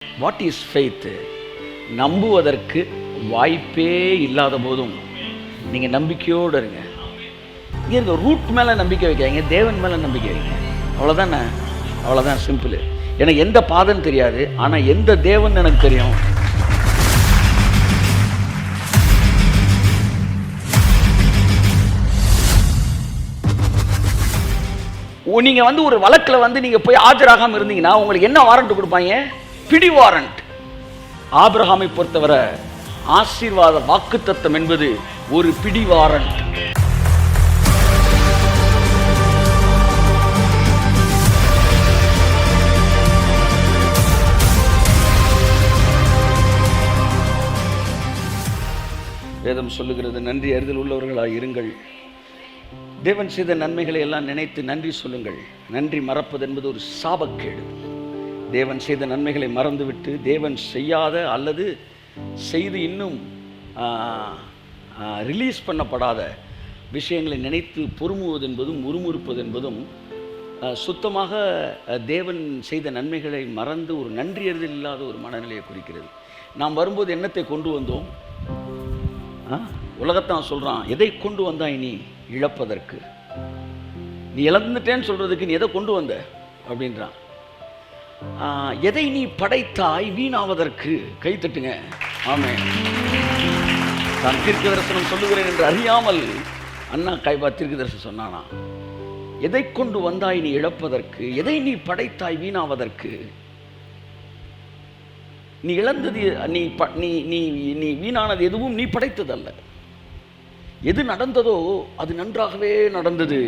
What is faith? நம்புவதற்கு வாய்ப்பே இல்லாத போதும் நீங்கள் நம்பிக்கையோடு இருங்க. இங்கே இருக்க ரூட் மேலே நம்பிக்கை வைக்காங்க, தேவன் மேலே நம்பிக்கை வைங்க. அவ்வளோதானே, அவ்வளோதான், சிம்பிள். எனக்கு எந்த பாதன்னு தெரியாது, ஆனால் எந்த தேவன் எனக்கு தெரியும். நீங்கள் ஒரு வழக்கில் நீங்கள் போய் ஆஜராகாமல் இருந்தீங்கன்னா உங்களுக்கு என்ன வாரண்ட் கொடுப்பாங்க? பிடி வாரண்ட். ஆபிரகாமை பொறுத்தவரை ஆசீர்வாத வாக்குத்தத்தம் என்பது ஒரு பிடி வாரண்ட். வேதம் சொல்லுகிறது, நன்றி அறிதல் உள்ளவர்களாக இருங்கள். தேவன் செய்த நன்மைகளை எல்லாம் நினைத்து நன்றி சொல்லுங்கள். நன்றி மறப்பது என்பது ஒரு சாபக்கேடு. தேவன் செய்த நன்மைகளை மறந்துவிட்டு தேவன் செய்யாத அல்லது செய்து இன்னும் ரிலீஸ் பண்ணப்படாத விஷயங்களை நினைத்து பொறுமுவது என்பதும் முறுமுறுப்பது என்பதும் சுத்தமாக தேவன் செய்த நன்மைகளை மறந்து ஒரு நன்றி அறிதல் இல்லாத ஒரு மனநிலையை குறிக்கிறது. நாம் வரும்போது என்னத்தை கொண்டு வந்தோம்? உலகத்தான் சொல்கிறான், எதை கொண்டு வந்தாய் நீ இழப்பதற்கு? நீ இழந்துட்டேன்னு சொல்கிறதுக்கு நீ எதை கொண்டு வந்த அப்படின்றான். எதை நீ படைத்தாய் வீணாவதற்கு? கை தட்டுங்க. ஆமென். நான் தீர்க்க தரிசனம் சொல்லுகிறேன் என்று அறியாமல் அண்ணா கைபா தீர்க்க தரிசனம் சொன்னானா? எதை கொண்டு வந்தாய் நீ இழப்பதற்கு? எதை நீ படைத்தாய் வீணாவதற்கு? நீ இழந்தது, நீ வீணானது எதுவும் நீ படைத்ததல்ல. எது நடந்ததோ அது நன்றாகவே நடந்தது.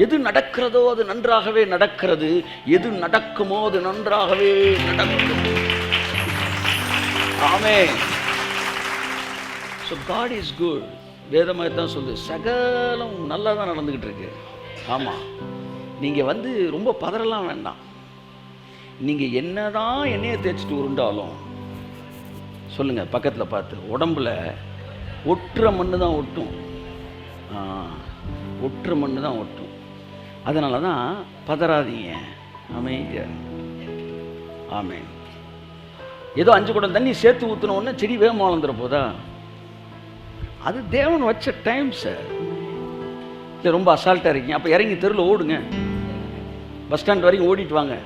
எது நடக்கிறதோ அது நன்றாகவே நடக்கிறது. எது நடக்குமோ அது நன்றாகவே நடக்கும். ஆமென். So God is good. வேதமாக தான் சொல்லுது, சகலம் நல்லா தான் நடந்துக்கிட்டு இருக்கு. ஆமாம், நீங்கள் ரொம்ப பதறலாம் வேண்டாம். நீங்கள் என்னதான் எண்ணெயை தேய்ச்சிட்டு உருண்டாலும் சொல்லுங்கள், பக்கத்தில் பார்த்து, உடம்புல ஒட்டுற மண்ணு தான் ஒட்டும். ஒட்டுற மண்ணு தான் ஒட்டும். அதனால தான் பதறாதீங்க, அமைதியா. ஆமென். ஏதோ 5 குடம் தண்ணி சேர்த்து ஊற்றின உடனே செடி வேகமாக வளர்ந்துட போதா? அது தேவன் வச்ச டைம் சார். இல்லை ரொம்ப அசால்ட்டாக இருக்கீங்க, அப்போ இறங்கி தெருவில் ஓடுங்க. பஸ் ஸ்டாண்ட் வரைக்கும் ஓடிட்டு வாங்க.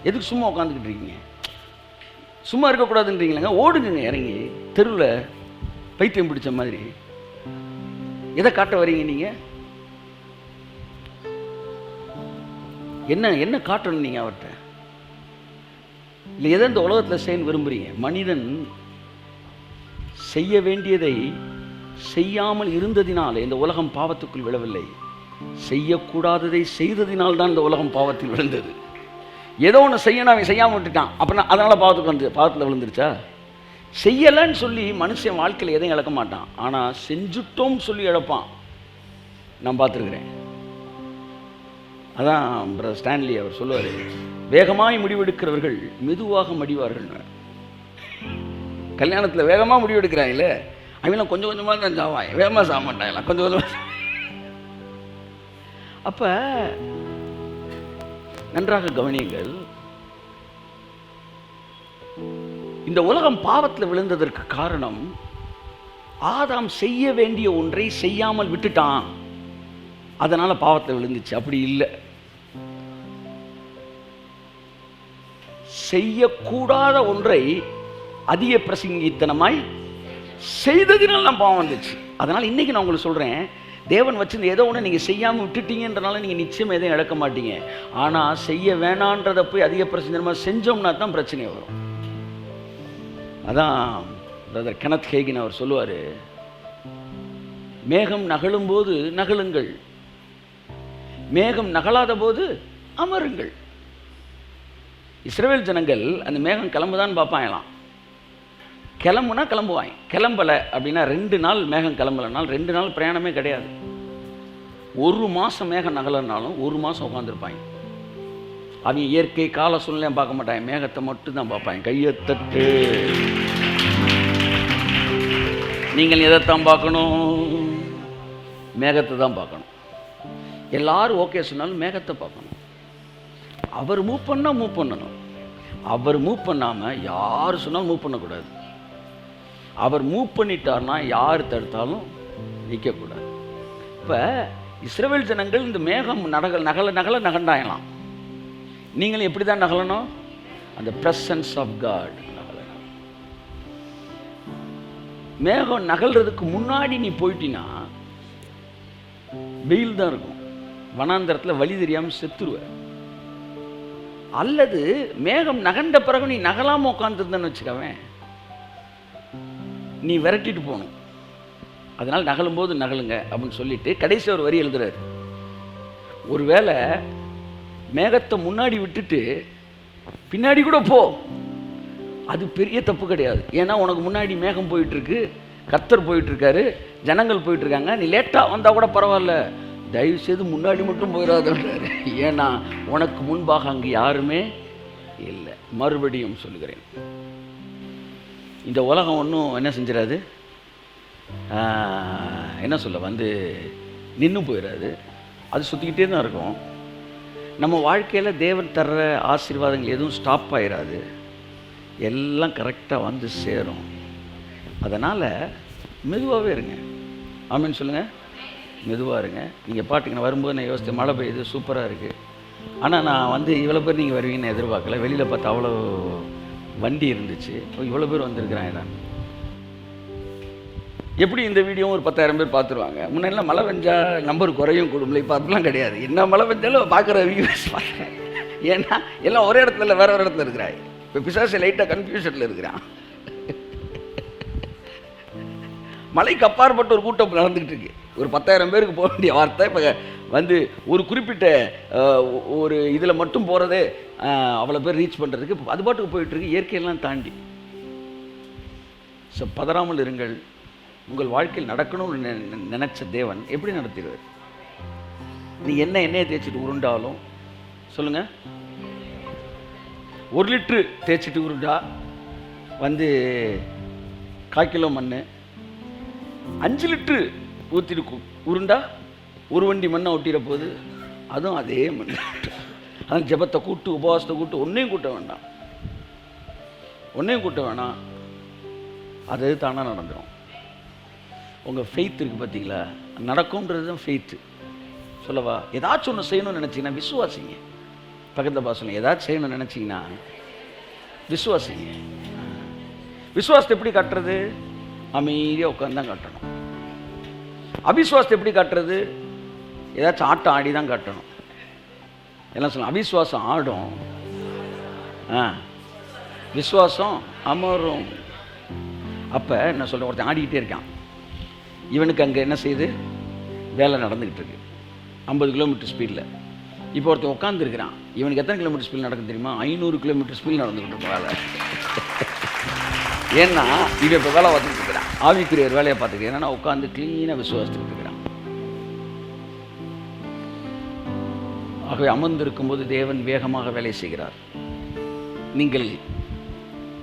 எதுக்கு சும்மா உட்காந்துக்கிட்டு இருக்கீங்க? சும்மா இருக்கக்கூடாதுன்றீங்களேங்க, ஓடுங்க இறங்கி தெருவில் பைத்தியம் பிடிச்ச மாதிரி. எதை காட்ட வரீங்க நீங்கள்? என்ன காட்டணும் நீங்கள் அவர்கிட்ட? இல்லை எதை இந்த உலகத்தில் செய்ய விரும்புகிறீங்க? மனிதன் செய்ய வேண்டியதை செய்யாமல் இருந்ததினாலே இந்த உலகம் பாவத்துக்குள் விழவில்லை. செய்யக்கூடாததை செய்ததினால்தான் இந்த உலகம் பாவத்தில் விழுந்தது. ஏதோ ஒன்று செய்யணும், அவன் செய்யாமல் விட்டுட்டான், அப்படின்னா அதனால் பாவத்தில் விழுந்துருச்சா? செய்யலைன்னு சொல்லி மனுஷன் வாழ்க்கையில் எதையும் இழக்க மாட்டான், ஆனால் செஞ்சுட்டோம் சொல்லி இழப்பான். நான் பார்த்துருக்குறேன். அதான் பிரதர் ஸ்டான்லி அவர் சொல்லுவார், வேகமாய் முடிவெடுக்கிறவர்கள் மெதுவாக மடிவார்கள். கல்யாணத்தில் வேகமாக முடிவெடுக்கிறாங்களே, அவங்களாம் கொஞ்சம் கொஞ்சமாக தான் சாவான், வேகமாக சாக மாட்டாங்களாம், கொஞ்சம் கொஞ்சமாக. அப்போ நன்றாக கவனியுங்கள். இந்த உலகம் பாவத்தில் விழுந்ததற்கு காரணம், ஆதாம் செய்ய வேண்டிய ஒன்றை செய்யாமல் விட்டுட்டான், அதனால பாவத்தில் விழுந்துச்சு. அப்படி இல்லை, செய்யக்கூடாத ஒன்றை அதிக பிரசங்கித்தனமாய் செய்ததினால் தான் பாவம் வந்துச்சு. அதனால் இன்னைக்கு நான் உங்களுக்கு சொல்றேன், தேவன் வச்சிருந்த ஏதோ ஒன்று நீங்கள் செய்யாமல் விட்டுட்டீங்கன்றனால நீங்கள் நிச்சயம் எதையும் இழக்க மாட்டீங்க. ஆனால் செய்ய வேணான்றதை போய் அதிக பிரசங்கமாக செஞ்சோம்னா தான் பிரச்சனை வரும். அதான் பிரதர் கெனத் ஹேகின் அவர் சொல்லுவார், மேகம் நகழும் போது நகழுங்கள், மேகம் நகலாத போது அமருங்கள். இஸ்ரவேல் ஜனங்கள் அந்த மேகம் கிளம்புதான்னு பார்ப்பாங்களாம். கிளம்புனா கிளம்புவாங்க, கிளம்பலை அப்படின்னா 2 நாள் மேகம் கிளம்பலைனாலும் 2 நாள் பிரயாணமே கிடையாது. 1 மாதம் மேகம் நகலனாலும் 1 மாதம் உட்காந்துருப்பாங்க. அவங்க இயற்கை கால சூழ்நிலையும் பார்க்க மாட்டாங்க, மேகத்தை மட்டும் தான் பார்ப்பாங்க. கையத்தட்டு. நீங்கள் எதைத்தான் பார்க்கணும்? மேகத்தை தான் பார்க்கணும். எல்லாரும் ஓகே சொன்னாலும் மேகத்தை பார்க்கணும். அவர் மூவ் பண்ணால் மூவ் பண்ணணும். அவர் மூவ் பண்ணாமல் யார் சொன்னாலும் மூவ் பண்ணக்கூடாது. அவர் மூவ் பண்ணிட்டார்னா யார் தடுத்தாலும் நிற்கக்கூடாது. இப்போ இஸ்ரவேல் ஜனங்கள் இந்த மேகம் நகண்டாயலாம். நீங்களும் எப்படி தான் நகலணும்? அந்த பிரசன்ஸ் ஆஃப் காட் நகலணும். மேகம் நகல்றதுக்கு முன்னாடி நீ போயிட்டீன்னா வெயில் தான் இருக்கும், வனாந்தரத்தில் வழி தெரியாமல் செத்துருவ. அல்லது மேகம் நகண்ட பிறகு நீ நகலாம உட்காந்துருந்தன்னு வச்சுக்கவேன், நீ விரட்டிட்டு போகணும். அதனால் நகலும்போது நகலுங்க அப்படின்னு சொல்லிட்டு கடைசி ஒரு வரி எழுதுறாரு. ஒருவேளை மேகத்தை முன்னாடி விட்டுட்டு பின்னாடி கூட போ, அது பெரிய தப்பு கிடையாது. ஏன்னா உனக்கு முன்னாடி மேகம் போயிட்டுருக்கு, கர்த்தர் போயிட்டுருக்காரு, ஜனங்கள் போயிட்டுருக்காங்க. நீ லேட்டாக வந்தால் கூட பரவாயில்ல, தயவு செய்து முன்னாடி மட்டும் போயிடாதுன்றாரு. ஏன்னா உனக்கு முன்பாக அங்கே யாருமே இல்லை. மறுபடியும் சொல்லுகிறேன், இந்த உலகம் ஒன்றும் என்ன செஞ்சிடாது, என்ன சொல்ல வந்து நின்று போயிடாது, அது சுற்றிக்கிட்டே தான் இருக்கும். நம்ம வாழ்க்கையில் தேவன் தர்ற ஆசீர்வாதங்கள் எதுவும் ஸ்டாப் ஆகிடாது, எல்லாம் கரெக்டாக வந்து சேரும். அதனால் மெதுவாகவே இருங்க. ஆமேன்னு சொல்லுங்கள், மெதுவாக இருங்க. நீங்கள் பாட்டுக்கு வரும்போது நான் யோசித்தேன், மழை பெய்யுது, சூப்பராக இருக்குது. ஆனால் நான் வந்து இவ்வளோ பேர் நீங்கள் வருவீங்கன்னு எதிர்பார்க்கல. வெளியில் பார்த்தா அவ்வளோ வண்டி இருந்துச்சு, இவ்வளோ பேர் வந்திருக்கிறாங்க. நான் எப்படி இந்த வீடியோவும் ஒரு 10,000 பேர் பார்த்துருவாங்க. முன்னெல்லாம் மழை பெஞ்சால் நம்பர் குறையும் கொடுமலை, இப்போ அப்படிலாம் கிடையாது. என்ன மழை பெஞ்சாலும் பார்க்குற வியூஸ் பார்க்குறேன். ஏன்னா எல்லாம் ஒரே இடத்துல வேறு ஒரு இடத்துல இருக்கிறாங்க. இப்போ பிசாசு லைட்டாக கன்ஃபியூஷனில் இருக்கிறான். மலைக்கு அப்பாற்பட்ட ஒரு கூட்டம் நடந்துக்கிட்டு இருக்கு. ஒரு 10,000 பேருக்கு போக வேண்டிய வார்த்தை இப்போ வந்து ஒரு குறிப்பிட்ட ஒரு இதில் மட்டும் போகிறதே அவ்வளோ பேர் ரீச் பண்ணுறதுக்கு அது பாட்டுக்கு போயிட்டுருக்கு, இயற்கையெல்லாம் தாண்டி. ஸோ பதறாமல் இருங்கள். உங்கள் வாழ்க்கையில் நடக்கணும்னு நினச்ச தேவன் எப்படி நடத்திடுவார்? நீ என்ன எண்ணெயை தேய்ச்சிட்டு உருண்டாலும் சொல்லுங்கள், 1 லிட்ரு தேய்ச்சிட்டு உருண்டா வந்து 1/4 கிலோ மண், 5 லிட்ரு ஊற்றிட்டு உருண்டா 1 வண்டி மண்ணை ஒட்டிட போகுது, அதுவும் அதே மண். அதனால் ஜெபத்தை கூட்டு, உபவாசத்தை கூட்டு, ஒன்றையும் கூட்ட வேணாம், அது தானாக நடந்துடும். உங்கள் ஃபெய்த் இருக்குது பார்த்தீங்களா, நடக்கும்ன்றது தான் ஃபெய்த்து. சொல்லவா, ஏதாச்சும் ஒன்று செய்யணும்னு நினச்சிங்கன்னா விசுவாசிங்க. பக்கத்தில் பாசனம் ஏதாச்சும் செய்யணும்னு நினச்சிங்கன்னா விசுவாசிங்க. விசுவாசத்தை எப்படி காட்டுறது? அமைதியாக உட்காந்து தான் காட்டணும். அவிசுவாசத்தை எப்படி காட்டுறது? ஏதாச்சும் ஆட்டம் ஆடி தான் காட்டணும். எல்லாம் சொல்லலாம், அவிசுவாசம் ஆடும், விசுவாசம் அமரும். அப்போ என்ன சொல்கிறேன், ஒருத்தன் ஆடிக்கிட்டே இருக்கான், இவனுக்கு அங்கே என்ன செய்யுது, வேலை நடந்துக்கிட்டு இருக்கு 50 கிலோமீட்டர் ஸ்பீடில். இப்போ ஒருத்தன் உட்காந்துருக்கிறான், இவனுக்கு எத்தனை கிலோமீட்டர் ஸ்பீட் நடக்கும் தெரியுமா? 500 கிலோமீட்டர் ஸ்பீட் நடந்துக்கிட்டு இருக்கும் வேலை. ஏன்னா இவன் இப்போ வேலை பார்த்துக்கிட்டு இருக்கிறான், ஆவிக்குரிய ஒரு வேலையை பார்த்துக்கிறேன். ஏன்னா உட்காந்து க்ளீனாக விசுவாசித்துக்கிட்டு இருக்கிறான். ஆகவே அமர்ந்திருக்கும் போது தேவன் வேகமாக வேலை செய்கிறார். நீங்கள்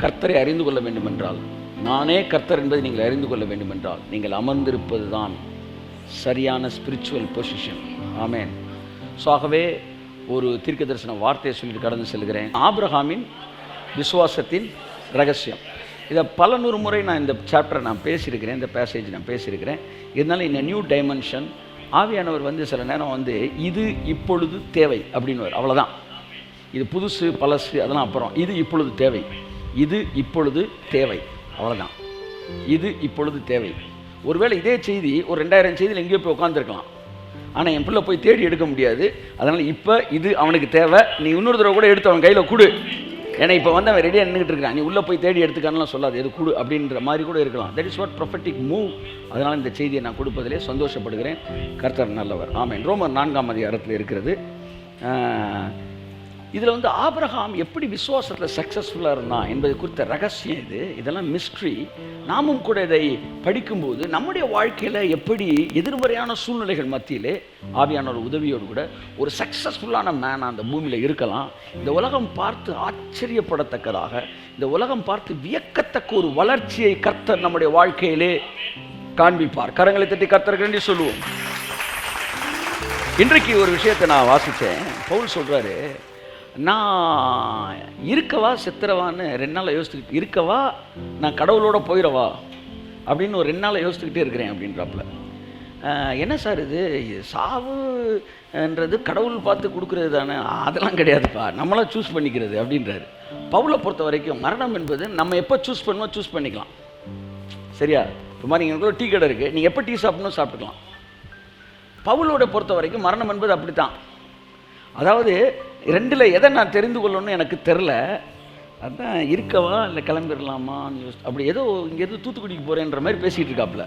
கர்த்தரை அறிந்து கொள்ள வேண்டும் என்றால், நானே கர்த்தர் என்பதை நீங்கள் அறிந்து கொள்ள வேண்டும் என்றால், நீங்கள் அமர்ந்திருப்பது தான் சரியான ஸ்பிரிச்சுவல் பொசிஷன். ஆமேன். ஸோ ஆகவே ஒரு தீர்க்க தரிசன வார்த்தையை சொல்லிட்டு கடந்து செல்கிறேன். ஆபிரகாமின் விசுவாசத்தின் ரகசியம். இதை பல 100 முறை நான் இந்த சாப்டரை நான் பேசியிருக்கிறேன், இந்த பேசேஜ் நான் பேசியிருக்கிறேன். இருந்தாலும் இந்த நியூ டைமென்ஷன் ஆவியானவர் வந்து சில நேரம் வந்து இது இப்பொழுது தேவை அப்படின்னு, அவ்வளோதான். இது புதுசு பழசு அதெல்லாம் அப்புறம், இது இப்பொழுது தேவை, இது இப்பொழுது தேவை, அவ்வளோதான். இது இப்பொழுது தேவை. ஒருவேளை இதே செய்தி ஒரு 2000 செய்தியில் எங்கேயோ போய் உட்காந்துருக்கலாம், ஆனால் என் பிள்ளை போய் தேடி எடுக்க முடியாது. அதனால் இப்போ இது அவனுக்கு தேவை, நீ இன்னொரு தடவை கூட எடுத்து அவன் கையில் கொடு, ஏன்னா இப்போ வந்து அவன் ரெடியாக நின்றுட்டு இருக்கான், நீ உள்ளே போய் தேடி எடுத்துக்கானலாம் சொல்லாது, எது கொடு அப்படின்ற மாதிரி கூட இருக்கலாம். That is what prophetic move. அதனால் இந்த செய்தியை நான் கொடுப்பதிலே சந்தோஷப்படுகிறேன். கர்த்தர் நல்லவர். ஆமென். ரோமர் 4ஆம் அதிகாரத்தில் இருக்கிறது. இதில் வந்து ஆபிரகாம் எப்படி விசுவாசத்தில் சக்ஸஸ்ஃபுல்லாக இருந்தான் என்பது குறித்த ரகசியம் இது. இதெல்லாம் மிஸ்ட்ரி. நாமும் கூட இதை படிக்கும்போது நம்முடைய வாழ்க்கையில் எப்படி எதிர்மறையான சூழ்நிலைகள் மத்தியிலே ஆவியான ஒரு உதவியோடு கூட ஒரு சக்ஸஸ்ஃபுல்லான மேன் அந்த பூமியில் இருக்கலாம். இந்த உலகம் பார்த்து ஆச்சரியப்படத்தக்கதாக, இந்த உலகம் பார்த்து வியக்கத்தக்க ஒரு வளர்ச்சியை கர்த்தர் நம்முடைய வாழ்க்கையிலே காண்பிப்பார். கரங்களை தட்டி கர்த்தருக்கு நன்றி சொல்லுவோம். இன்றைக்கு ஒரு விஷயத்தை நான் வாசித்தேன். பவுல் சொல்கிறாரு, நான் இருக்கவா செத்துறவான்னு 2 நாள் யோசிச்சுக்கிட்டு, இருக்கவா நான் கடவுளோட போயிடவா அப்படின்னு ஒரு 2 நாள் யோசிச்சுக்கிட்டே இருக்கிறேன் அப்படின்றாப்புல. என்ன சார் இது சாவுன்றது கடவுள் பார்த்து கொடுக்குறது தானே? அதெல்லாம் கிடையாதுப்பா, நம்மளாம் சூஸ் பண்ணிக்கிறது அப்படின்றாரு. பவுலை பொறுத்த வரைக்கும் மரணம் என்பது நம்ம எப்போ சூஸ் பண்ணுவோம் சூஸ் பண்ணிக்கலாம். சரியா? இப்போ மாதிரி எங்களுக்குள்ள டீ கடை இருக்குது, நீங்கள் எப்போ டீ சாப்பிடணும் சாப்பிட்டுக்கலாம். பவுலோட பொறுத்த வரைக்கும் மரணம் என்பது அப்படி தான். அதாவது 2ல் எதை நான் தெரிந்து கொள்ளணும்னு எனக்கு தெரில, அதுதான் இருக்கவா இல்லை கிளம்பிடலாமான்னு அப்படி ஏதோ இங்கேருந்து தூத்துக்குடிக்கு போகிறேன்ற மாதிரி பேசிகிட்டு இருக்காப்புல.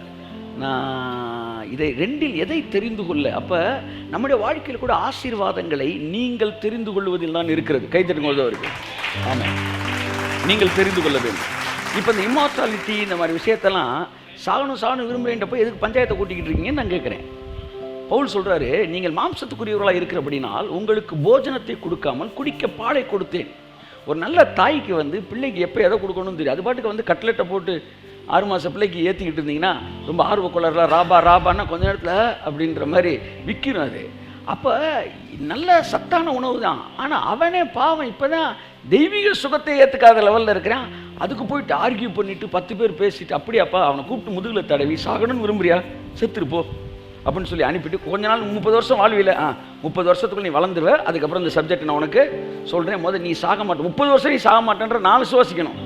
நான் இதை 2ல் எதை தெரிந்து கொள்ள, அப்போ நம்முடைய வாழ்க்கையில் கூட ஆசீர்வாதங்களை நீங்கள் தெரிந்து கொள்வதில் தான் இருக்கிறது. கைத்தட்டுங்கொள்வதோ இருக்கு. ஆமாம், நீங்கள் தெரிந்து கொள்ள வேண்டும். இப்போ இந்த இம்மார்டாலிட்டி இந்த மாதிரி விஷயத்தெல்லாம் சாகணும் விரும்புகிறேன்றப்போ எதுக்கு பஞ்சாயத்தை கூட்டிக்கிட்டு இருக்கீங்கன்னு நான் கேட்குறேன். பவுல் சொல்கிறாரு, நீங்கள் மாம்சத்துக்குரியவர்களாக இருக்கிறபடினால் உங்களுக்கு போஜனத்தை கொடுக்காமல் குடிக்க பாலை கொடுத்தேன். ஒரு நல்ல தாய்க்கு வந்து பிள்ளைக்கு எப்போ எதை கொடுக்கணும்னு தெரியும். அது பாட்டுக்கு வந்து கட்லெட்டை போட்டு 6 மாத பிள்ளைக்கு ஏற்றிக்கிட்டு இருந்தீங்கன்னா ரொம்ப ஆர்வக்குள்ளரில் ராபான்னா கொஞ்ச நேரத்தில் அப்படின்ற மாதிரி விற்கிடும் அது. அப்போ நல்ல சத்தான உணவு தான். ஆனால் அவனே பாவம் இப்போ தான் தெய்வீக சுகத்தை ஏற்றுக்காத லெவலில் இருக்கிறான். அதுக்கு போயிட்டு ஆர்கியூ பண்ணிவிட்டு 10 பேர் பேசிட்டு, அப்படியாப்பா அவனை கூப்பிட்டு முதுகில் தடவி சாகணும்னு விரும்புறியா செத்துருப்போ அப்படின்னு சொல்லி அனுப்பிட்டு, கொஞ்ச நாள் 30 வருஷம் வாழ்வியில் 30 வருஷத்துக்குள்ள நீ வளர்ந்துருவ, அதுக்கப்புறம் இந்த சப்ஜெக்ட் நான் உனக்கு சொல்கிறேன், முதல் நீ சாக மாட்டேன், 30 வருஷம் நீ சாக மாட்டேன்ற நான் விசுவாசிக்கணும்.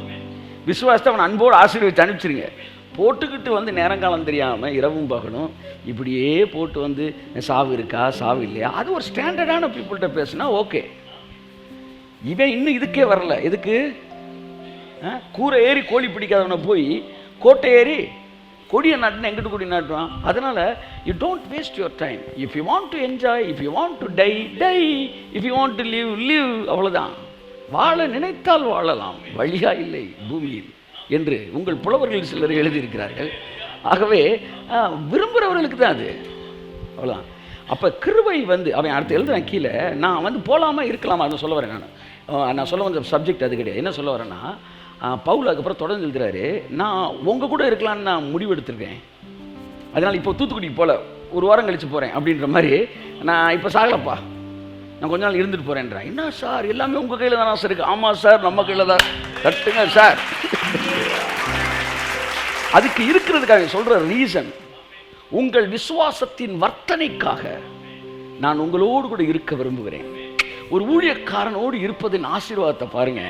விசுவாசத்தை அவன் அன்போடு ஆசீர்வதித்து அனுப்பிச்சிருங்க. போட்டுக்கிட்டு வந்து நேரங்காலம் தெரியாமல் இரவும் பகலும் இப்படியே போட்டு வந்து சாவு இருக்கா சாவு இல்லையா, அது ஒரு ஸ்டாண்டர்டான பீப்புள்கிட்ட பேசுனா ஓகே. இவன் இன்னும் இதுக்கே வரல. எதுக்கு? கூரை ஏறி கோழி பிடிக்காதவனை போய் கோட்டை ஏறி கொடியை நாட்டுன்னு எங்கிட்டு கொடி நாட்டுவான். அதனால் you don't waste your time. If you want to enjoy, if you want to tie, if you want to live, அவ்வளோதான். வாழ நினைத்தால் வாழலாம், வழியா இல்லை பூமியில் என்று உங்கள் புலவர்கள் சிலர் எழுதியிருக்கிறார்கள். ஆகவே விரும்புகிறவர்களுக்கு தான் அது, அவ்வளோதான். அப்போ கிருபை வந்து அவன் அடுத்து எழுதுறேன் கீழே, நான் வந்து போகலாமா இருக்கலாமா அதை சொல்ல வரேன். நான் சொல்ல வந்த சப்ஜெக்ட் அது கிடையாது. என்ன சொல்ல வரேன்னா, பவுல் அதுக்கப்புறம் தொடர்ந்து எழுதுறாரு, நான் உங்கள் கூட இருக்கலான்னு நான் முடிவு எடுத்துருக்கேன், அதனால் இப்போ தூத்துக்குடிக்கு போகல, 1 வாரம் கழித்து போகிறேன் அப்படின்ற மாதிரி. நான் இப்போ சாகலப்பா, நான் கொஞ்ச நாள் இருந்துட்டு போகிறேன்றேன். என்ன சார் எல்லாமே உங்கள் கையில் தானே சார் இருக்குது? ஆமாம் சார், நம்ம கையில் தான். தட்டுங்க சார். அதுக்கு இருக்கிறதுக்காக சொல்கிற ரீசன், உங்கள் விசுவாசத்தின் வர்த்தனைக்காக நான் உங்களோடு கூட இருக்க விரும்புகிறேன். ஒரு ஊழியக்காரனோடு இருப்பதின் ஆசீர்வாதத்தை பாருங்க.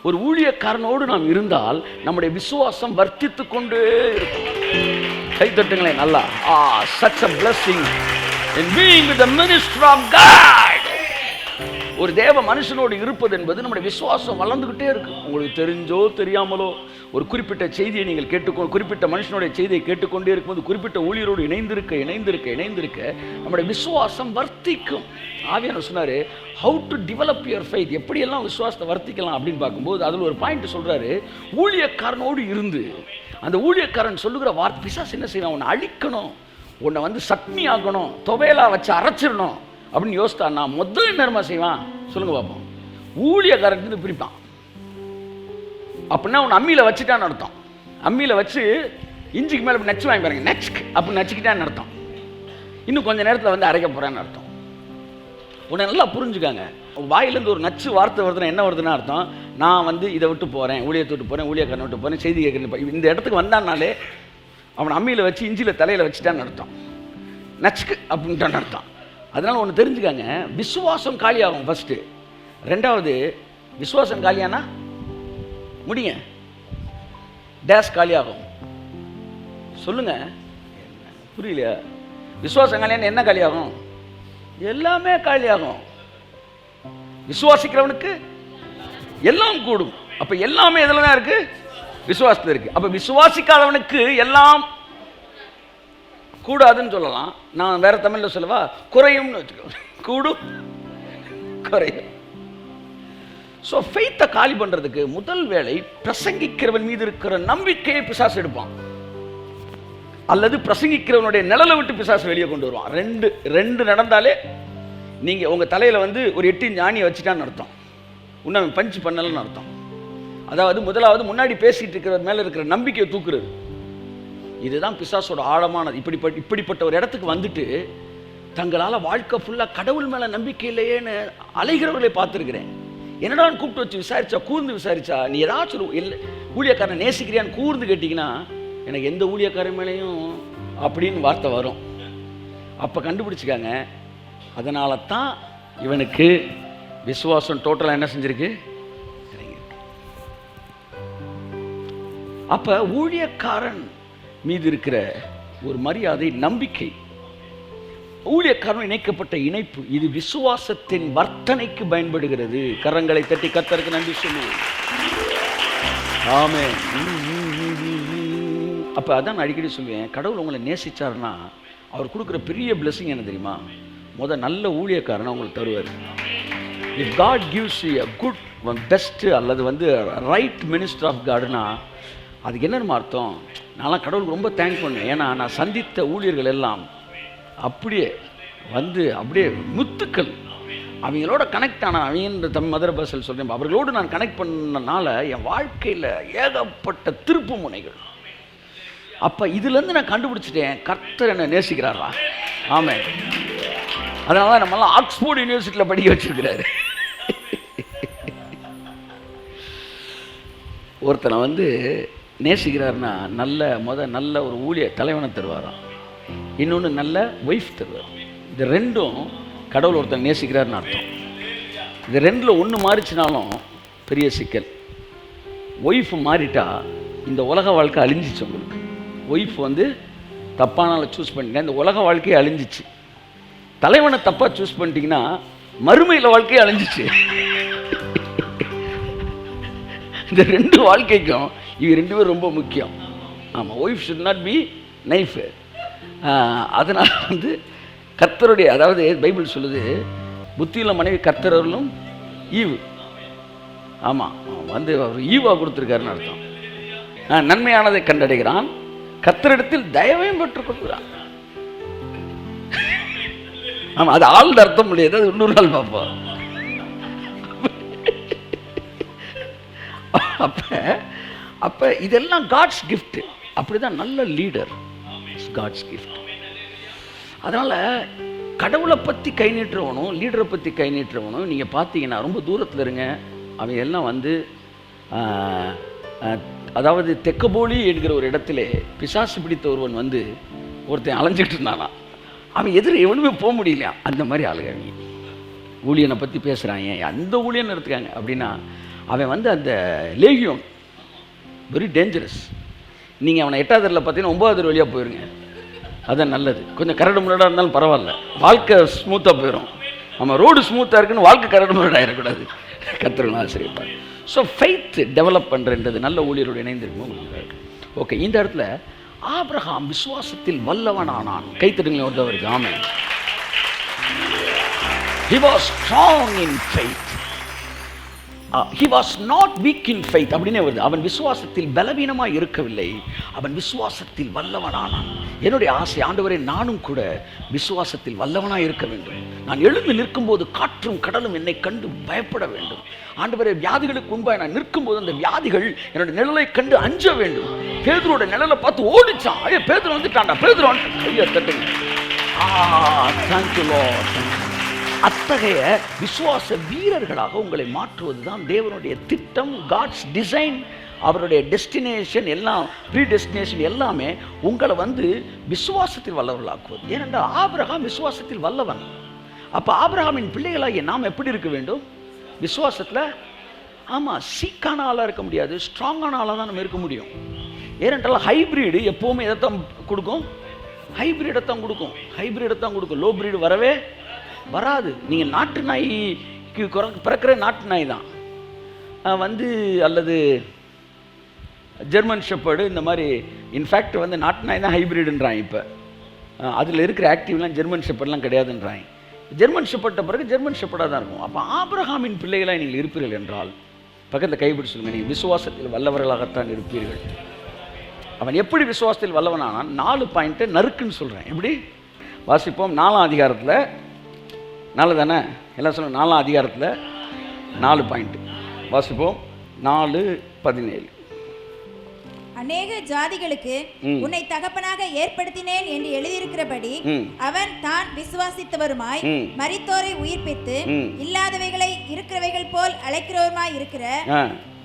ஒரு ஊழியக்காரனோடு நாம் இருந்தால் நம்முடைய விசுவாசம் வர்த்தித்து கொண்டே இருக்கும். கை தட்டுங்களேன் நல்லா. such a blessing in being with the minister of God. ஒரு தேவ மனுஷனோடு இருப்பது என்பது நம்முடைய விசுவாசம் வளர்ந்துக்கிட்டே இருக்கு. உங்களுக்கு தெரிஞ்சோ தெரியாமலோ ஒரு குறிப்பிட்ட செய்தியை நீங்கள் குறிப்பிட்ட மனுஷனுடைய செய்தியை கேட்டுக்கொண்டே இருக்கும்போது குறிப்பிட்ட ஊழியரோடு இணைந்திருக்க நம்முடைய விசுவாசம் வர்த்திக்கும். ஆவியானவர் சொன்னார், how to develop your faith, எப்படியெல்லாம் விசுவாசத்தை வர்த்திக்கலாம் அப்படின்னு பார்க்கும்போது அதில் ஒரு பாயிண்ட் சொல்கிறாரு, ஊழியக்காரனோடு இருந்து அந்த ஊழியக்காரன் சொல்லுகிற வார்த்தை, பிசாசு என்ன செய்யணும், உன்னை அழிக்கணும், உன்னை வந்து சட்னி ஆக்கணும், துவையலா வச்சு அரைச்சிடணும் அப்படின்னு யோசித்தா நான் முதல் என்னமா செய்வான் சொல்லுங்க பார்ப்போம், ஊழியக்காரன் பிரிப்பான். அப்படின்னா உன்னை அம்மியில் வச்சுட்டான்னு அர்த்தம். அம்மியில் வச்சு இஞ்சிக்கு மேலே நச்சு வாங்கி பாருங்க, நச்சுக்கு அப்படி நச்சுக்கிட்டான்னு அர்த்தம். இன்னும் கொஞ்சம் நேரத்தில் வந்து அரைக்க போகிறேன்னு அர்த்தம். உன்னை நல்லா புரிஞ்சுக்காங்க. வாயிலேருந்து ஒரு நச்சு வார்த்தை வருதுன்னா என்ன வருதுன்னு அர்த்தம், நான் வந்து இதை விட்டு போகிறேன், ஊழியத்தை விட்டு போகிறேன், ஊழியக்காரனை விட்டு போகிறேன், செய்தி கேட்குறேன். இந்த இடத்துக்கு வந்தானாலே அவன் அம்மியில் வச்சு இஞ்சியில் தலையில் வச்சுட்டான்னு அர்த்தம், நச்சுக்கு அப்படின்ட்டான்னு அர்த்தம். அதனால் ஒன்று தெரிஞ்சுக்காங்க, விசுவாசம் காலியாகும் ஃபஸ்ட்டு. 2வது விசுவாசம் காலியானா முடிங்க டேஸ் காலியாகும். சொல்லுங்க, புரியலையா? விசுவாசம் காலியான என்ன காலியாகும்? எல்லாமே காலியாகும். விசுவாசிக்கிறவனுக்கு எல்லாம் கூடும். அப்ப எல்லாமே எதுல தான் இருக்கு? விசுவாசத்தில் இருக்கு. அப்ப விசுவாசிக்காதவனுக்கு எல்லாம் கூடாதுன்னு சொல்லலாம். நான் வேற தமிழ்ல சொல்லவா, குறையும்னு வச்சுக்கோ. கூடும் குறையும். ஸோ ஃபெய்த்தை காலி பண்றதுக்கு முதல் வேலை பிரசங்கிக்கிறவன் மீது இருக்கிற நம்பிக்கையை பிசாசு எடுப்பான், அல்லது பிரசங்கிக்கிறவனுடைய நிழலை விட்டு பிசாசு வெளியே கொண்டு வருவான். ரெண்டு நடந்தாலே நீங்க உங்க தலையில வந்து ஒரு 8 இன்ச் ஆணியை வச்சுட்டான்னு அர்த்தம், உன்னை பஞ்சு பண்ணலன்னு அர்த்தம். அதாவது முதலாவது முன்னாடி பேசிட்டு இருக்கிற மேல இருக்கிற நம்பிக்கையை தூக்குறது. இதுதான் பிசாசோட ஆழமானது. இப்படிப்பட்ட ஒரு இடத்துக்கு வந்துட்டு தங்களால் வாழ்க்கை ஃபுல்லாக கடவுள் மேலே நம்பிக்கை இல்லையேன்னு அலைகிறவர்களை பார்த்துருக்கிறேன். என்னடான்னு கூப்பிட்டு வச்சு விசாரிச்சா, கூர்ந்து விசாரிச்சா, நீ ஏதாச்சும் இல்லை ஊழியக்காரனை நேசிக்கிறியான்னு கூர்ந்து கேட்டிங்கன்னா எனக்கு எந்த ஊழியக்காரன் மேலேயும் அப்படின்னு வார்த்தை வரும். அப்போ கண்டுபிடிச்சிக்காங்க. அதனால தான் இவனுக்கு விசுவாசம் டோட்டலாக என்ன செஞ்சிருக்கு. அப்போ ஊழியக்காரன் மீது இருக்கிற ஒரு மரியாதை, நம்பிக்கை, ஊழியக்காரன் இணைக்கப்பட்ட இணைப்பு, இது விசுவாசத்தின் வர்த்தனைக்கு பயன்படுகிறது. கரங்களை தட்டி கர்த்தருக்கு நன்றி சொல்லுவோம். ஆமென். அப்போ அதான் நான் அடிக்கடி சொல்லுவேன், கடவுள் உங்களை நேசிச்சாருன்னா அவர் கொடுக்குற பெரிய பிளெஸிங் என்ன தெரியுமா? நல்ல ஊழியக்காரனை உங்களுக்கு தருவார். If God gives you a good best அல்லது ரைட் மினிஸ்டர் ஆஃப் காட்னா அதுக்கு என்னென்ன அர்த்தம்? நான்லாம் கடவுளுக்கு ரொம்ப தேங்க் பண்ணுவேன். ஏன்னா நான் சந்தித்த ஊழியர்கள் எல்லாம் அப்படியே அப்படியே முத்துக்கள். அவங்களோட கனெக்ட் ஆன அவங்க மதுரை பாஷையில் சொல்கிறேன், அவர்களோடு நான் கனெக்ட் பண்ணனால என் வாழ்க்கையில் ஏகப்பட்ட திருப்பு முனைகள். அப்போ இதுலேருந்து நான் கண்டுபிடிச்சிட்டேன், கர்த்தர் என்னை நேசிக்கிறாரா. ஆமாம். அதனால தான் நம்மளாம் ஆக்ஸ்போர்ட் யூனிவர்சிட்டியில் படிக்க வச்சிருக்கிறாரு. ஒருத்தனை நேசிக்கிறாருன்னா நல்ல ஒரு ஊழிய தலைவனை தருவாராம், இன்னொன்று நல்ல ஒய்ஃப் தருவார். இது ரெண்டும் கடவுள் ஒருத்தன் நேசிக்கிறாருன்னு அர்த்தம். இது ரெண்டில் ஒன்று மாறிச்சினாலும் பெரிய சிக்கல். ஒய்ஃப் மாறிட்டா இந்த உலக வாழ்க்கை அழிஞ்சிச்சு. உங்களுக்கு ஒய்ஃப் தப்பானால சூஸ் பண்ணிட்டேன், இந்த உலக வாழ்க்கையை அழிஞ்சிச்சு. தலைவனை தப்பாக சூஸ் பண்ணிட்டீங்கன்னா மறுமையில் வாழ்க்கையை அழிஞ்சிச்சு. இந்த ரெண்டு வாழ்க்கைக்கும் இவங்க ரெண்டு பேரும் ரொம்ப முக்கியம். ஆமாம், wife should not be knife. அதனால் கர்த்தருடைய, அதாவது பைபிள் சொல்லுது, புத்தியுள்ள மனைவி கர்த்தரவர்களும் ஈவு. ஆமாம், அவர் ஈவாக கொடுத்துருக்காருன்னு அர்த்தம். நன்மையானதை கண்டடைகிறான், கர்த்தரிடத்தில் தயவையும் பெற்றுக்கொள்கிறான். ஆமாம், அது ஆழ்ந்த அர்த்தம் முடியாது, அது இன்னொரு நாள் பார்ப்போம். அப்போ இதெல்லாம் காட்ஸ் கிஃப்ட். அப்படிதான் நல்ல லீடர் காட்ஸ் கிஃப்ட். அதனால் கடவுளை பற்றி கை நீட்டுறவனும் லீடரை பற்றி கை நீட்டுறவனும் நீங்கள் பார்த்தீங்கன்னா ரொம்ப தூரத்தில் இருங்க. அவன் எல்லாம் அதாவது தெக்கபோலி என்கிற ஒரு இடத்துல பிசாசு பிடித்த ஒருவன் ஒருத்தன் அலைஞ்சிட்டு இருந்தானா. அவன் எவனுமே போக முடியலையா. அந்த மாதிரி ஆளுங்க அவங்க ஊழியனை பற்றி பேசுகிறாங்க. அந்த ஊழியன் எடுத்துக்காங்க அப்படின்னா அவன் அந்த லேகியம் வெரி டேஞ்சரஸ். நீங்கள் அவனை 8வது தெருவில் பார்த்தீங்கன்னா 9வது தெரு வழியாக போயிருங்க, அதான் நல்லது. கொஞ்சம் கரடு முரடாக இருந்தாலும் பரவாயில்ல, வாழ்க்கை ஸ்மூத்தாக போயிடும். நம்ம ரோடு ஸ்மூத்தாக இருக்குன்னு வாழ்க்கை கரடு முரடாயிடக்கூடாது. கர்த்தர் ஆசிரியப்பார். ஸோ ஃபெய்த் டெவலப் பண்ணுறது நல்ல ஊழியரோடு இணைந்திருக்கும். ஓகே, இந்த இடத்துல ஆபிரகாம் விசுவாசத்தில் வல்லவனானான். கைத்தட்டுங்களே ஒருத்தவருக்கு. ஆமென். He was strong in faith. He was not weak in faith அப்படினே வருது. அவன் விசுவாசத்தில் பலவீனமாக இருக்கவில்லை, அவன் விசுவாசத்தில் வல்லவனானான். என்னுடைய ஆசை, ஆண்டவரே நானும் கூட விசுவாசத்தில் வல்லவனாக இருக்க வேண்டும். நான் எழுந்து நிற்கும்போது காற்றும் கடலும் என்னை கண்டு பயப்பட வேண்டும். ஆண்டவரே, வியாதிகளுக்கு முன்பாக நான் நிற்கும்போது அந்த வியாதிகள் என்னுடைய நிழலை கண்டு அஞ்ச வேண்டும். பேதுருவோட நிழலை பார்த்து ஓடிச்சான். ஐயோ, பேதுரு வந்துட்டான்டா, பேதுரு வந்து கையை தட்டுங்க. Thank you Lord. அத்தகைய விசுவாச வீரர்களாக உங்களை மாற்றுவது தான் தேவனுடைய திட்டம். காட்ஸ் டிசைன், அவருடைய டெஸ்டினேஷன் எல்லாம், ப்ரீ டெஸ்டினேஷன் எல்லாமே உங்களை விசுவாசத்தில் வல்லவர்களாக்குவது. ஏனென்றால் ஆபிரகாம் விசுவாசத்தில் வல்லவன். அப்போ ஆபிரகாமின் பிள்ளைகளாகிய நாம் எப்படி இருக்க வேண்டும்? விசுவாசத்தில். ஆமாம், சீக்கான ஆளாக இருக்க முடியாது, ஸ்ட்ராங்கான ஆளாக தான் நம்ம இருக்க முடியும். ஏனென்றால் ஹைப்ரிடு எப்போவுமே எதைத்தான் கொடுக்கும்? ஹைப்ரிடத்தான் கொடுக்கும். ஹைப்ரிடத்தான் கொடுக்கும். லோ பிரீடு வரவே வராது. நீங்கள் நாட்டு நாய்க்கு பிறக்கிற நாட்டு நாய் தான் அல்லது ஜெர்மன் ஷெப்பர்டு இந்த மாதிரி. இன்ஃபேக்ட் நாட்டு நாய் தான் ஹைப்ரிடுன்றான். இப்போ அதில் இருக்கிற ஆக்டிவ்லாம் ஜெர்மன் ஷெப்பர்ட்லாம் கிடையாதுன்றாங்க. ஜெர்மன் ஷெப்பர்ட்ட பிறகு ஜெர்மன் ஷெப்பர்டாக தான் இருக்கும். அப்போ ஆபிரகாமின் பிள்ளைகளாக நீங்கள் இருப்பீர்கள் என்றால் பக்கத்தில் கைப்பிடி சொல்லுங்கள், நீங்கள் விசுவாசத்தில் வல்லவர்களாகத்தான் இருப்பீர்கள். அவன் எப்படி விசுவாசத்தில் வல்லவனானான்? 4 பாயிண்ட்டை நறுக்குன்னு சொல்கிறேன். எப்படி வாசிப்போம்? 4ஆம் அதிகாரத்தில், 4 தானே எல்லாம் சொல்லுங்கள், 4ஆம் அதிகாரத்தில் 4 பாயிண்ட் வாசிப்போம். 4:17. அநேக ஜாதிகளுக்கு உன்னை தகப்பனாக ஏற்படுத்தினேன் என்று எழுதியிருக்கிறபடி அவன் தான் விசுவாசித்தவருமாய் மரித்தோரை உயிர்ப்பித்து இல்லாதவைகளை இருக்கிறவைகள் போல் அழைக்கிறவருமாய் இருக்கிற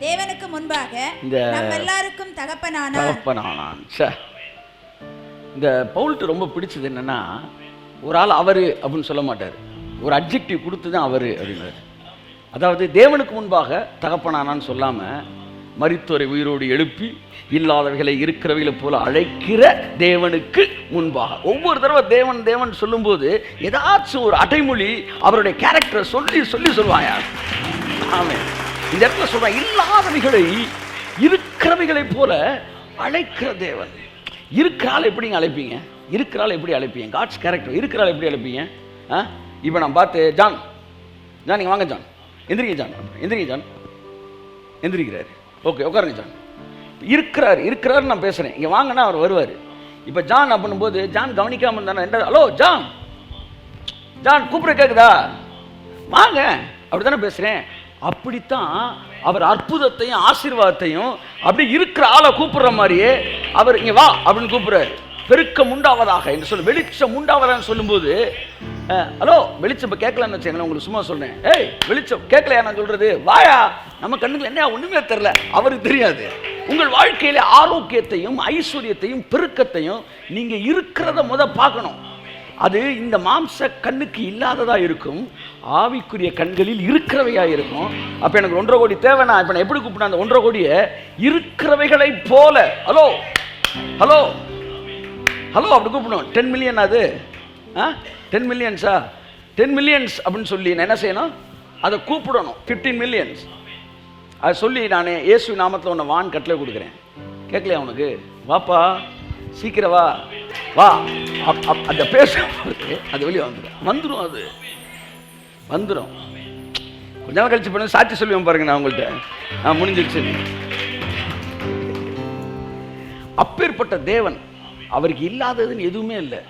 தேவனுக்கு முன்பாக நம் எல்லாருக்கும் தகப்பனானான். இந்த பவுல்ட்டு ரொம்ப பிடிச்சது என்னன்னா, ஒரு ஆள் அவரு அப்படின்னு சொல்ல மாட்டார், ஒரு அட்ஜெக்டிவ் கொடுத்து தான் அவரு அப்படின்னாரு. அதாவது தேவனுக்கு முன்பாக தகப்பனானான்னு சொல்லாம மரித்தோரை உயிரோடு எழுப்பி இல்லாதவைகளை இருக்கிறவைகளை போல அழைக்கிற தேவனுக்கு முன்பாக. ஒவ்வொரு தடவை தேவன் தேவன் சொல்லும்போது ஏதாச்சும் ஒரு அடைமொழி அவருடைய கேரக்டரை சொல்லி சொல்லி சொல்லுவாங்க. ஆமென். இந்த இடத்துல சொல்றான், இல்லாதவைகளை இருக்கிறவைகளை போல அழைக்கிற தேவன். இருக்கிறாள் எப்படிங்க அழைப்பீங்க? இருக்கிறாள் எப்படி அழைப்பீங்க? God's character. இருக்கிறாள் எப்படி அழைப்பீங்க? இப்போ நான் பார்த்து ஜான் ஜான் நீங்கள் வாங்க ஜான், எந்திரிங்க ஜான், எந்திரிங்க ஜான், எந்திரிக்கிறாரு. ஓகே உட்காருங்க ஜான். இருக்கிறாரு நான் பேசுகிறேன், இங்கே வாங்கன்னா அவர் வருவார். இப்போ ஜான் அப்படின்னும்போது ஜான் கவனிக்காமல் இருந்தானே, என்ன ஹலோ ஜான், ஜான் கூப்பிட கேட்குதா, வாங்க அப்படி தானே பேசுகிறேன். அப்படித்தான் அவர் அற்புதத்தையும் ஆசீர்வாதத்தையும் அப்படி இருக்கிற ஆளை கூப்பிடுற மாதிரியே அவர் இங்கே வா அப்படின்னு கூப்பிடுறாரு. பெருக்கம் உண்டாவதாக என்று சொல்லி, வெளிச்சம் உண்டாவதான்னு சொல்லும்போது, ஹலோ வெளிச்சம் இப்போ கேட்கலான்னு வச்சுக்கோங்களேன், உங்களுக்கு சும்மா சொல்கிறேன், ஏய் வெளிச்சம் கேட்கலையா நான் சொல்கிறது, வாயா, நம்ம கண்ணுக்கு என்ன ஒன்றுமே தெரில, அவருக்கு தெரியாது. உங்கள் வாழ்க்கையில ஆரோக்கியத்தையும் ஐஸ்வர்யத்தையும் பெருக்கத்தையும் நீங்கள் இருக்கிறத பார்க்கணும். அது இந்த மாம்ச கண்ணுக்கு இல்லாததா இருக்கும், ஆவிக்குரிய கண்களில் இருக்கிறவையா இருக்கும். அப்போ எனக்கு 1.5 கோடி தேவைன்னா இப்போ நான் எப்படி கூப்பிட்டேன்? அந்த 1.5 கோடியை இருக்கிறவைகளை போல ஹலோ ஹலோ ஹலோ அப்படி கூப்பிடணும். 10 மில்லியன் அது 10 மில்லியன்ஸா 10 மில்லியன்ஸ் அப்படின்னு சொல்லி நான் என்ன செய்யணும்? அதை கூப்பிடணும். 15 மில்லியன்ஸ் அதை சொல்லி நான் இயேசு நாமத்தில் உன்னை வான் கட்டளை கொடுக்குறேன். கேட்கலையா உனக்கு? வாப்பா சீக்கிரம் வா வா. அந்த பேசும்போது அது வெளியே வந்துடும். அது வந்துடும். கொஞ்ச நாள் கழிச்சு பண்ணி சாட்சி சொல்லுவேன் பாருங்க, நான் உங்கள்கிட்ட முடிஞ்சிருச்சு. அப்பேற்பட்ட தேவன், அவருக்கு இல்லாததுன்னு எதுவுமே இல்லை.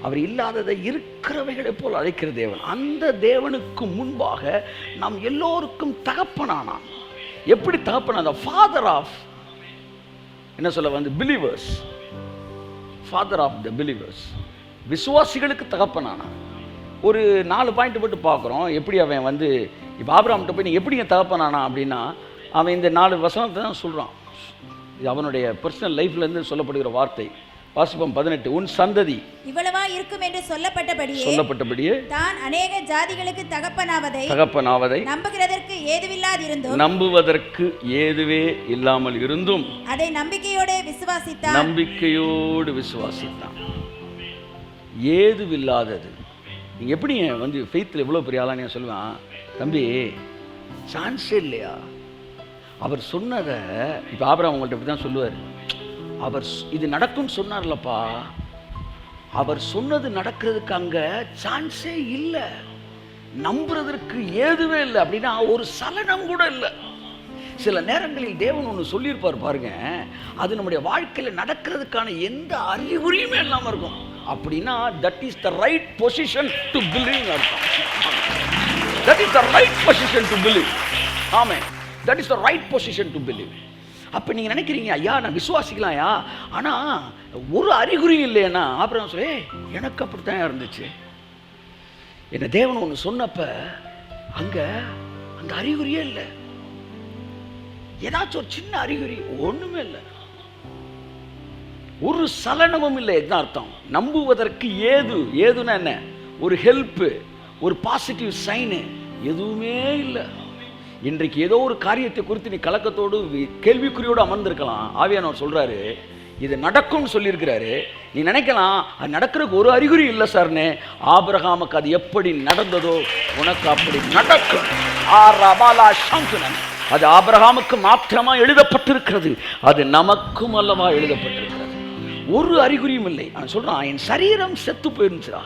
அவர் இல்லாததை இருக்கிறவைகளை போல் அழைக்கிற தேவன். அந்த தேவனுக்கு முன்பாக நாம் எல்லோருக்கும் தகப்பனானான். எப்படி தகப்பனான்? ஃபாதர் ஆஃப் என்ன சொல்ல believers, father of the believers, விசுவாசிகளுக்கு தகப்பனானான். ஒரு 4 பாயிண்ட் போட்டு பார்க்குறோம். எப்படி அவன் இப்போ ஆபிரகாம்கிட்ட போய் நீ எப்படிங்க தகப்பனானா அப்படின்னா, அவன் இந்த 4 வசனத்தை தான் சொல்கிறான். இது அவனுடைய பர்சனல் லைஃப்லேருந்து சொல்லப்படுகிற வார்த்தை. வாசிப்போம் 18. உன் சந்ததி இவ்வளவா இருக்கும் என்று சொல்லப்பட்டபடியே தான் அநேக ஜாதிகளுக்கு தகப்பனாவதை நம்புகிறதற்கு ஏதுவே இல்லாமல் இருந்தும் அதை நம்பிக்கையோடு விசுவாசித்தான். ஏதுவில்லாதது. நீங்க எப்படி ஃபெய்த்தில் எவ்வளோ பெரிய ஆளா? நீங்க சொல்லுவான், தம்பி சான்ஸே இல்லையா? அவர் சொன்னதை இப்போ ஆபிரகாம் உங்கள்கிட்ட இப்படி தான் சொல்லுவார். அவர் இது நடக்கும்னு சொன்னார்லப்பா, அவர் சொன்னது நடக்கிறதுக்கு அங்கே சான்ஸே இல்லை, நம்புறதற்கு ஏதுவே இல்லை அப்படின்னா ஒரு சலனம் கூட இல்லை. சில நேரங்களில் தேவன் ஒன்று சொல்லியிருப்பார் பாருங்க, அது நம்முடைய வாழ்க்கையில் நடக்கிறதுக்கான எந்த அறிகுறியுமே இல்லாமல் இருக்கும். அப்படின்னா that is the right position to believe அர்த்தம். That is the right position to believe. Amen. That is the right position to believe. அப்போ நீங்கள் நினைக்கிறீங்க, ஐயா நான் விசுவாசிக்கலாம்யா, ஆனால் ஒரு அறிகுறியும் இல்லைன்னா அப்புறம் சொல்லி எனக்கு அப்படித்தான் இருந்துச்சு. என்ன தேவன் ஒன்று சொன்னப்ப அங்கே அந்த அறிகுறியே இல்லை. ஏதாச்சும் ஒரு சின்ன அறிகுறி ஒன்றுமே இல்லை, ஒரு சலனமும் இல்லை. என்ன அர்த்தம்? நம்புவதற்கு ஏதுன்னா என்ன? ஒரு ஹெல்ப்பு, ஒரு பாசிட்டிவ் சைனு எதுவுமே இல்லை. இன்றைக்கு ஏதோ ஒரு காரியத்தை குறித்து நீ கலக்கத்தோடு கேள்விக்குறியோடு அமர்ந்திருக்கலாம். ஆவியானவர் சொல்றாரு, இது நடக்கும்னு சொல்லியிருக்கிறாரு. நீ நினைக்கலாம் அது நடக்கிறதுக்கு ஒரு அறிகுறி இல்லை சார்னு. ஆபிரகாமுக்கு அது எப்படி நடந்ததோ உனக்கு அப்படி நடக்கும். அது ஆபிரகாமுக்கு மாத்திரமா எழுதப்பட்டிருக்கிறது, அது நமக்கும் அல்லவா எழுதப்பட்டிருக்கிறது. ஒரு அறிகுறியும் இல்லை. அவன் சொல்றான், என் சரீரம் செத்து போயிருந்துச்சா,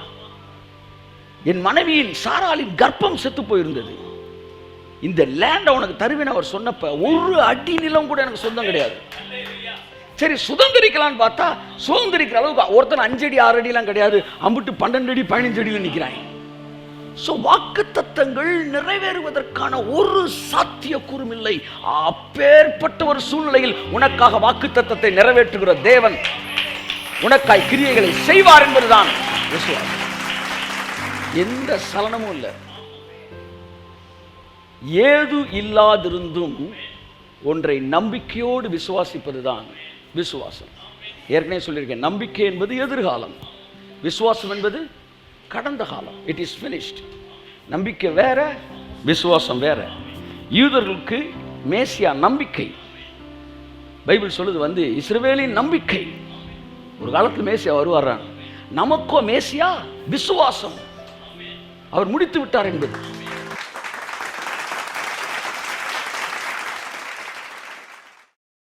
என் மனைவியின் சாராளின் கர்ப்பம் செத்து போயிருந்தது, இந்த லேண்டை உனக்கு தருவேன் அவர் சொன்னப்ப ஒரு அடி நிலம் கூட எனக்கு சொந்தம் கிடையாது. சரி சுதந்திரிக்கலான்னு பார்த்தா சுதந்திரிக்கிற அளவுக்கு ஒருத்தன் 5 அடி 6 அடிலாம் கிடையாது, அம்பிட்டு 12 அடி 15 அடியில் நிற்கிறாங்க. ஸோ வாக்குத்தத்தங்கள் நிறைவேறுவதற்கான ஒரு சாத்தியக்கூறும் இல்லை. அப்பேற்பட்ட ஒரு சூழ்நிலையில் உனக்காக வாக்குத்தத்தத்தை நிறைவேற்றுகிற தேவன் உனக்காய் கிரியைகளை செய்வார் என்பதுதான் விசுவாசம். எந்த சலனமும் இல்லை. ஏது இல்லாதிருந்தும் ஒன்றை நம்பிக்கையோடு விசுவாசிப்பதுதான் விசுவாசம். ஏற்கனவே சொல்லியிருக்கேன், நம்பிக்கை என்பது எதிர்காலம், விசுவாசம் என்பது கடந்த காலம். It is finished. நம்பிக்கை வேற, விசுவாசம் வேற. யூதர்களுக்கு மேசியா நம்பிக்கை. பைபிள் சொல்லுது இஸ்ரவேலின் நம்பிக்கை. ஒரு காலத்தில் மேசியா வருவாரான். நமக்கோ மேசியா விசுவாசம். அவர் முடித்து விட்டார் என்பது.